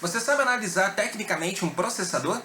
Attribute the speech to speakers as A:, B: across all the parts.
A: Você sabe analisar tecnicamente um processador?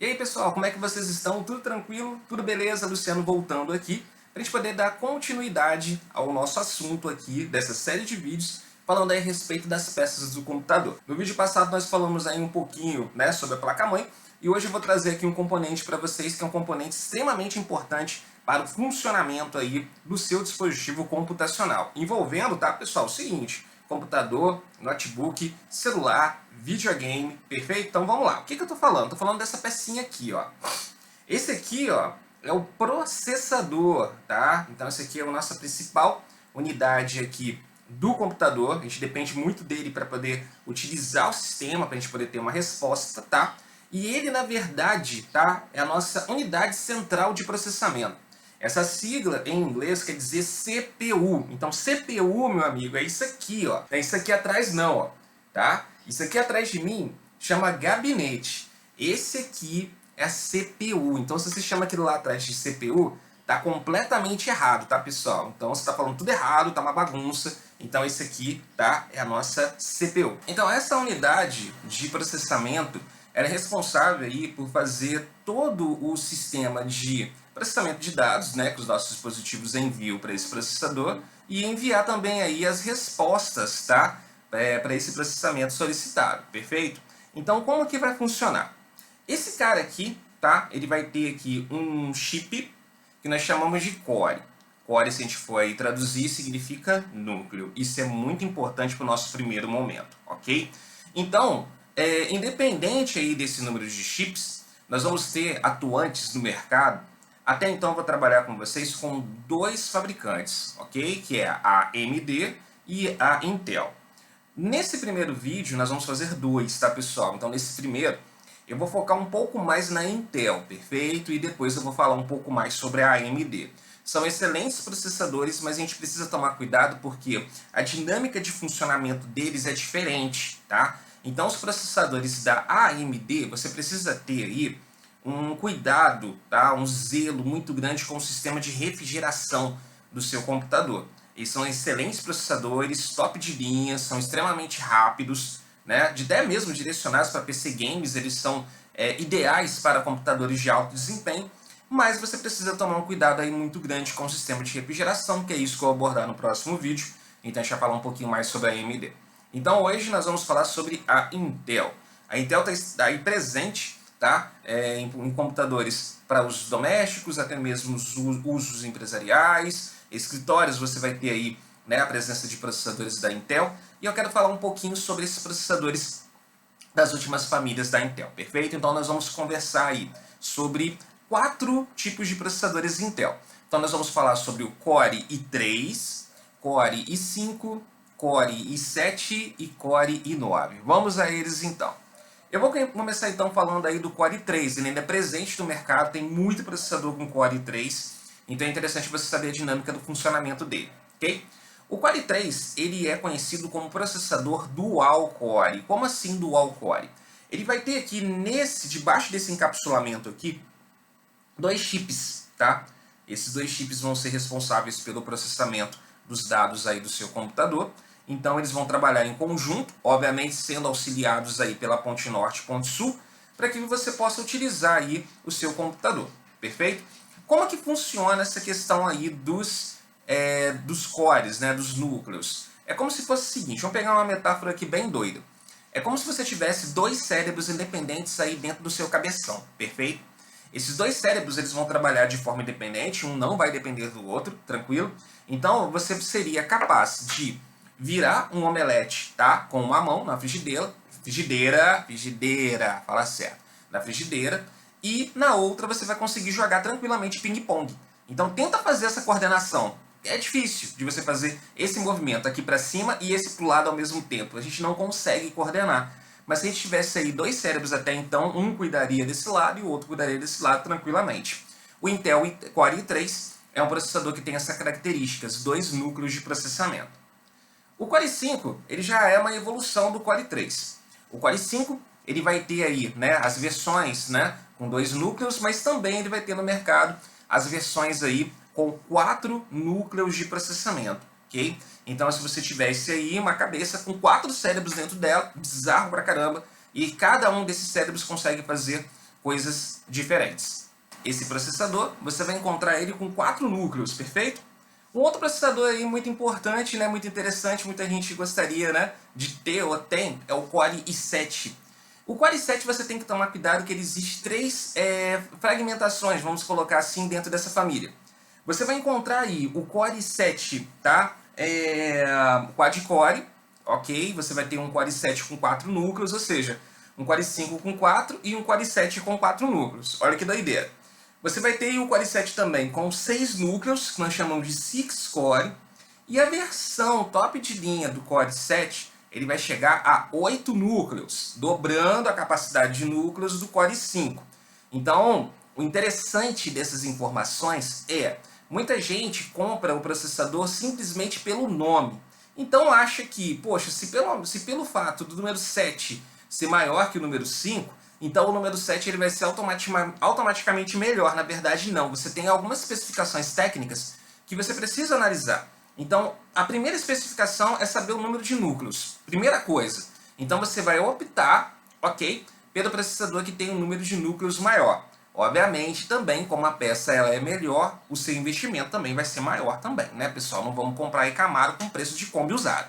A: E aí pessoal, como é que vocês estão? Tudo tranquilo? Tudo beleza? Luciano voltando aqui para a gente poder dar continuidade ao nosso assunto aqui dessa série de vídeos falando aí a respeito das peças do computador. No vídeo passado nós falamos aí um pouquinho, né, sobre a placa-mãe e hoje eu vou trazer aqui um componente para vocês que é um componente extremamente importante para o funcionamento aí do seu dispositivo computacional. Envolvendo, tá pessoal, o seguinte: computador, notebook, celular, videogame, perfeito? Então vamos lá. O que eu estou falando? Estou falando dessa pecinha aqui, ó. Esse aqui, ó, é o processador, tá? Então esse aqui é a nossa principal unidade aqui do computador. A gente depende muito dele para poder utilizar o sistema, para a gente poder ter uma resposta, tá? E ele, na verdade, tá, é a nossa unidade central de processamento. Essa sigla em inglês quer dizer CPU. Então CPU, meu amigo, é isso aqui, ó. Não é isso aqui atrás não, ó, tá? Isso aqui atrás de mim chama gabinete. Esse aqui é a CPU. Então se você chama aquilo lá atrás de CPU, tá completamente errado, tá, pessoal? Então você tá falando tudo errado, tá uma bagunça. Então esse aqui, tá, é a nossa CPU. Então essa unidade de processamento ela é responsável aí por fazer todo o sistema de processamento de dados, né, que os nossos dispositivos enviam para esse processador e enviar também aí as respostas, tá, para esse processamento solicitado, perfeito? Então como que vai funcionar? Esse cara aqui, tá, ele vai ter aqui um chip que nós chamamos de core. Core, se a gente for aí traduzir, significa núcleo. Isso é muito importante para o nosso primeiro momento, ok? Então, independente aí desse número de chips, nós vamos ter atuantes no mercado. Até então, eu vou trabalhar com vocês com dois fabricantes, ok? Que é a AMD e a Intel. Nesse primeiro vídeo, nós vamos fazer dois, tá, pessoal? Então, nesse primeiro, eu vou focar um pouco mais na Intel, perfeito? E depois eu vou falar um pouco mais sobre a AMD. São excelentes processadores, mas a gente precisa tomar cuidado porque a dinâmica de funcionamento deles é diferente, tá? Então, os processadores da AMD, você precisa ter aí um cuidado, tá? Um zelo muito grande com o sistema de refrigeração do seu computador. Eles são excelentes processadores, top de linha, são extremamente rápidos, né? De ideia mesmo direcionados para PC Games, eles são ideais para computadores de alto desempenho, mas você precisa tomar um cuidado aí muito grande com o sistema de refrigeração, que é isso que eu vou abordar no próximo vídeo. Então a gente vai falar um pouquinho mais sobre a AMD. Então hoje nós vamos falar sobre a Intel. A Intel está aí presente, tá? Em computadores para usos domésticos, até mesmo usos empresariais, escritórios, você vai ter aí, né, a presença de processadores da Intel. E eu quero falar um pouquinho sobre esses processadores das últimas famílias da Intel, perfeito? Então nós vamos conversar aí sobre 4 tipos de processadores Intel. Então nós vamos falar sobre o Core i3, Core i5, Core i7 e Core i9. Vamos a eles então. Eu vou começar então falando aí do Core i3, ele ainda é presente no mercado, tem muito processador com Core i3, então é interessante você saber a dinâmica do funcionamento dele, ok? O Core i3 ele é conhecido como processador dual core. Como assim dual core? Ele vai ter aqui debaixo desse encapsulamento aqui, dois chips, tá? Esses dois chips vão ser responsáveis pelo processamento dos dados aí do seu computador. Então eles vão trabalhar em conjunto, obviamente sendo auxiliados aí pela ponte norte e ponte sul, para que você possa utilizar aí o seu computador, perfeito? Como é que funciona essa questão aí dos cores, né, dos núcleos? É como se fosse o seguinte, vamos pegar uma metáfora aqui bem doida. É como se você tivesse dois cérebros independentes aí dentro do seu cabeção, perfeito? Esses dois cérebros eles vão trabalhar de forma independente, um não vai depender do outro, tranquilo? Então você seria capaz de virar um omelete, tá? Com uma mão na frigideira, fala certo, na frigideira, e na outra você vai conseguir jogar tranquilamente ping-pong. Então tenta fazer essa coordenação. É difícil de você fazer esse movimento aqui para cima e esse para o lado ao mesmo tempo. A gente não consegue coordenar. Mas se a gente tivesse aí dois cérebros até então, um cuidaria desse lado e o outro cuidaria desse lado tranquilamente. O Intel Core i3 é um processador que tem essas características, dois núcleos de processamento. O Core i5 ele já é uma evolução do Core i3. O Core i5 ele vai ter aí, né, as versões, né, com dois núcleos, mas também ele vai ter no mercado as versões aí com 4 núcleos de processamento, ok? Então, se você tivesse aí uma cabeça com 4 cérebros dentro dela, bizarro pra caramba, e cada um desses cérebros consegue fazer coisas diferentes. Esse processador, você vai encontrar ele com 4 núcleos, perfeito? Um outro processador aí muito importante, né, muito interessante, muita gente gostaria, né, de ter ou tem, é o Core i7. O Core i7 você tem que tomar cuidado que ele existe 3 fragmentações, vamos colocar assim, dentro dessa família. Você vai encontrar aí o Core i7, tá? Quad-core, ok? Você vai ter um Core i7 com 4 núcleos, ou seja, um Core i5 com 4 e um Core i7 com 4 núcleos. Olha que doideira. Você vai ter o Core i7 também com 6 núcleos, que nós chamamos de 6-core, e a versão top de linha do Core i7, ele vai chegar a 8 núcleos, dobrando a capacidade de núcleos do Core i5. Então, o interessante dessas informações é, muita gente compra o processador simplesmente pelo nome. Então acha que, poxa, se pelo fato do número 7 ser maior que o número 5, então o número 7 ele vai ser automaticamente melhor. Na verdade, não. Você tem algumas especificações técnicas que você precisa analisar. Então, a primeira especificação é saber o número de núcleos. Primeira coisa. Então você vai optar, ok, pelo processador que tem um número de núcleos maior. Obviamente, também, como a peça ela é melhor, o seu investimento também vai ser maior também, né, pessoal? Não vamos comprar aí Camaro com preço de Kombi usado.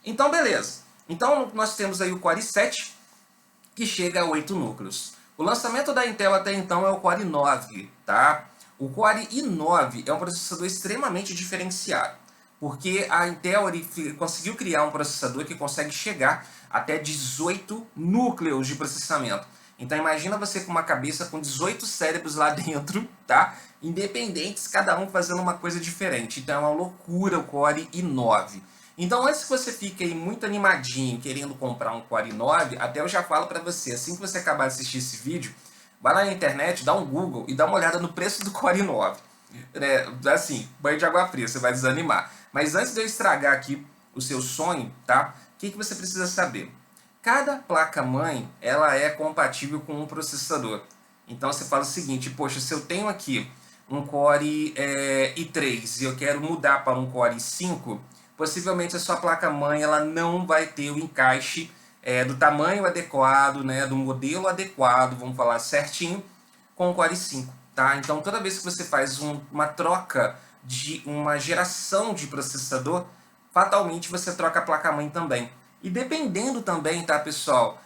A: Então, beleza. Então, nós temos aí o Core i7, que chega a 8 núcleos. O lançamento da Intel até então é o Core i9, tá? O Core i9 é um processador extremamente diferenciado, porque a Intel conseguiu criar um processador que consegue chegar até 18 núcleos de processamento. Então imagina você com uma cabeça com 18 cérebros lá dentro, tá? Independentes, cada um fazendo uma coisa diferente. Então é uma loucura o Core i9. Então antes que você fique aí muito animadinho querendo comprar um Core i9, até eu já falo pra você, assim que você acabar de assistir esse vídeo, vai lá na internet, dá um Google e dá uma olhada no preço do Core i9. Assim, banho de água fria, você vai desanimar. Mas antes de eu estragar aqui o seu sonho, tá? O que você precisa saber? Cada placa-mãe, ela é compatível com um processador. Então você fala o seguinte, poxa, se eu tenho aqui um Core i3 e eu quero mudar para um Core i5, possivelmente a sua placa-mãe ela não vai ter o encaixe do tamanho adequado, né, do modelo adequado, vamos falar certinho, com o Core i5. Tá? Então toda vez que você faz uma troca de uma geração de processador, fatalmente você troca a placa-mãe também. E dependendo também, tá, pessoal,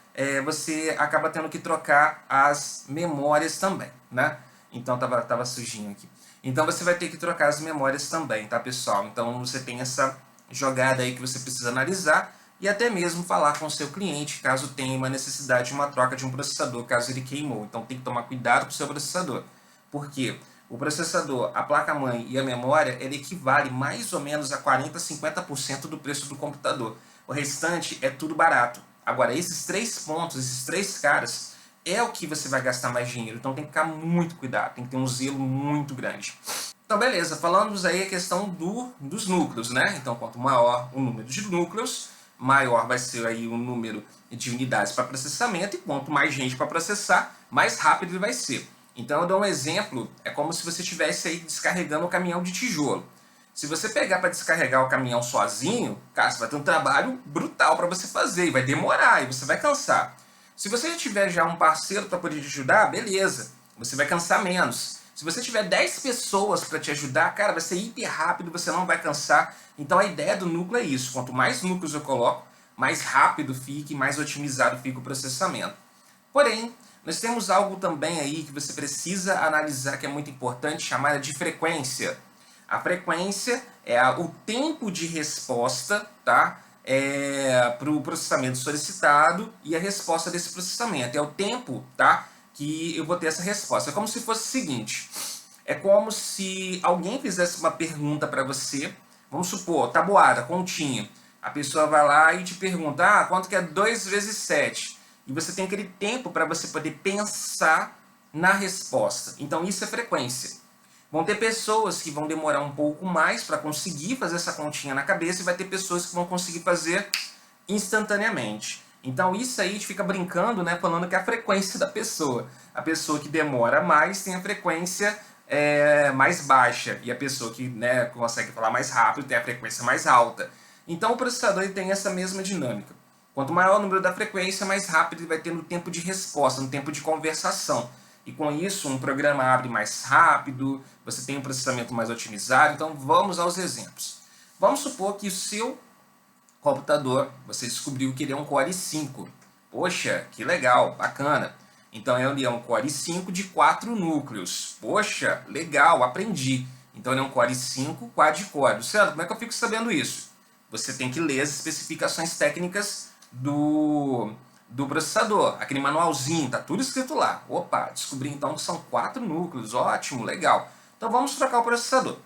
A: você acaba tendo que trocar as memórias também, né? Então tava sujinho aqui. Então você vai ter que trocar as memórias também, tá, pessoal? Então você tem essa jogada aí que você precisa analisar e até mesmo falar com o seu cliente caso tenha uma necessidade de uma troca de um processador, caso ele queimou. Então tem que tomar cuidado com o seu processador. Por quê? O processador, a placa-mãe e a memória, ele equivale mais ou menos a 40% a 50% do preço do computador. O restante é tudo barato. Agora, esses 3 pontos, esses 3 caras, é o que você vai gastar mais dinheiro. Então tem que ficar muito cuidado, tem que ter um zelo muito grande. Então beleza, falamos aí a questão dos núcleos, né? Então quanto maior o número de núcleos, maior vai ser aí o número de unidades para processamento, e quanto mais gente para processar, mais rápido ele vai ser. Então eu dou um exemplo, é como se você estivesse aí descarregando um caminhão de tijolo. Se você pegar para descarregar o caminhão sozinho, cara, você vai ter um trabalho brutal para você fazer, e vai demorar, e você vai cansar. Se você já tiver já um parceiro para poder te ajudar, beleza, você vai cansar menos. Se você tiver 10 pessoas para te ajudar, cara, vai ser hiper rápido, você não vai cansar. Então a ideia do núcleo é isso, quanto mais núcleos eu coloco, mais rápido fica e mais otimizado fica o processamento. Porém, nós temos algo também aí que você precisa analisar, que é muito importante, chamada de frequência. A frequência é o tempo de resposta, tá? Para o processamento solicitado e a resposta desse processamento. É o tempo, tá? Que eu vou ter essa resposta. É como se fosse o seguinte, é como se alguém fizesse uma pergunta para você, vamos supor, tabuada, continha. A pessoa vai lá e te pergunta, quanto que é 2 vezes 7? E você tem aquele tempo para você poder pensar na resposta. Então isso é frequência. Vão ter pessoas que vão demorar um pouco mais para conseguir fazer essa continha na cabeça e vai ter pessoas que vão conseguir fazer instantaneamente. Então isso aí a gente fica brincando, né, falando que é a frequência da pessoa. A pessoa que demora mais tem a frequência mais baixa e a pessoa que, né, consegue falar mais rápido tem a frequência mais alta. Então o processador ele tem essa mesma dinâmica. Quanto maior o número da frequência, mais rápido ele vai ter no tempo de resposta, no tempo de conversação. E com isso, um programa abre mais rápido, você tem um processamento mais otimizado. Então vamos aos exemplos. Vamos supor que o seu computador, você descobriu que ele é um Core i5. Poxa, que legal, bacana. Então ele é um Core i5 de 4 núcleos. Poxa, legal, aprendi. Então ele é um Core i5 quad-core. Luciano, como é que eu fico sabendo isso? Você tem que ler as especificações técnicas do processador. Aquele manualzinho, tá tudo escrito lá. Opa, descobri então que são 4 núcleos. Ótimo, legal. Então vamos trocar o processador.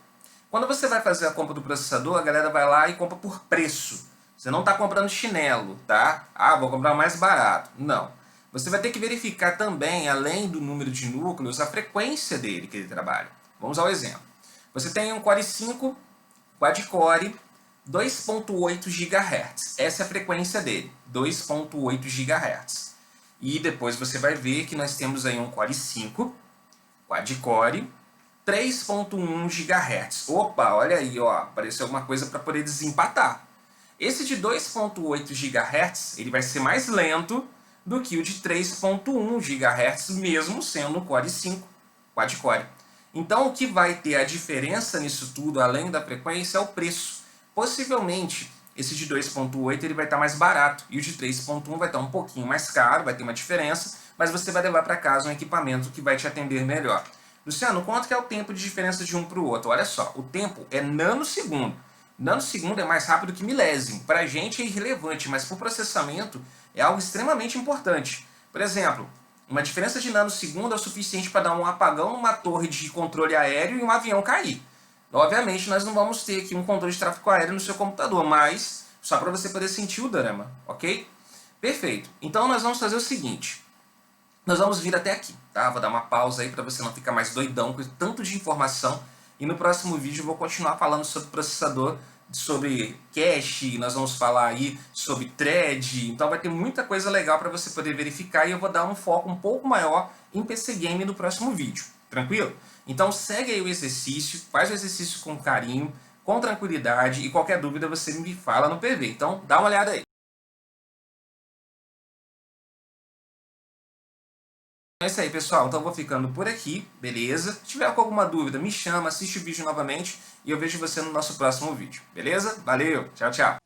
A: Quando você vai fazer a compra do processador, a galera vai lá e compra por preço. Você não está comprando chinelo, tá? Ah, vou comprar mais barato. Não. Você vai ter que verificar também, além do número de núcleos, a frequência dele que ele trabalha. Vamos ao exemplo. Você tem um Core i5 quad-core 2.8 GHz. Essa é a frequência dele, 2.8 GHz. E depois você vai ver que nós temos aí um Core i5 quad-core 3.1 GHz. Opa, olha aí, ó, apareceu alguma coisa para poder desempatar. Esse de 2.8 GHz, ele vai ser mais lento do que o de 3.1 GHz, mesmo sendo um Core i5 quad-core. Então, o que vai ter a diferença nisso tudo, além da frequência, é o preço. Possivelmente, esse de 2.8 ele vai estar mais barato e o de 3.1 vai estar um pouquinho mais caro, vai ter uma diferença, mas você vai levar para casa um equipamento que vai te atender melhor. Luciano, quanto que é o tempo de diferença de um para o outro? Olha só, o tempo é nanosegundo. Nanosegundo é mais rápido que milésimo. Para a gente é irrelevante, mas para o processamento é algo extremamente importante. Por exemplo, uma diferença de nanosegundo é o suficiente para dar um apagão numa torre de controle aéreo e um avião cair. Obviamente, nós não vamos ter aqui um controle de tráfego aéreo no seu computador, mas só para você poder sentir o drama, ok? Perfeito. Então, nós vamos fazer o seguinte. Nós vamos vir até aqui, tá? Vou dar uma pausa aí para você não ficar mais doidão com tanto de informação. E no próximo vídeo eu vou continuar falando sobre processador, sobre cache, nós vamos falar aí sobre thread. Então vai ter muita coisa legal para você poder verificar e eu vou dar um foco um pouco maior em PC Game no próximo vídeo. Tranquilo? Então segue aí o exercício, faz o exercício com carinho, com tranquilidade e qualquer dúvida você me fala no PV. Então dá uma olhada aí. É isso aí, pessoal. Então eu vou ficando por aqui, beleza? Se tiver com alguma dúvida, me chama, assiste o vídeo novamente e eu vejo você no nosso próximo vídeo, beleza? Valeu, tchau, tchau!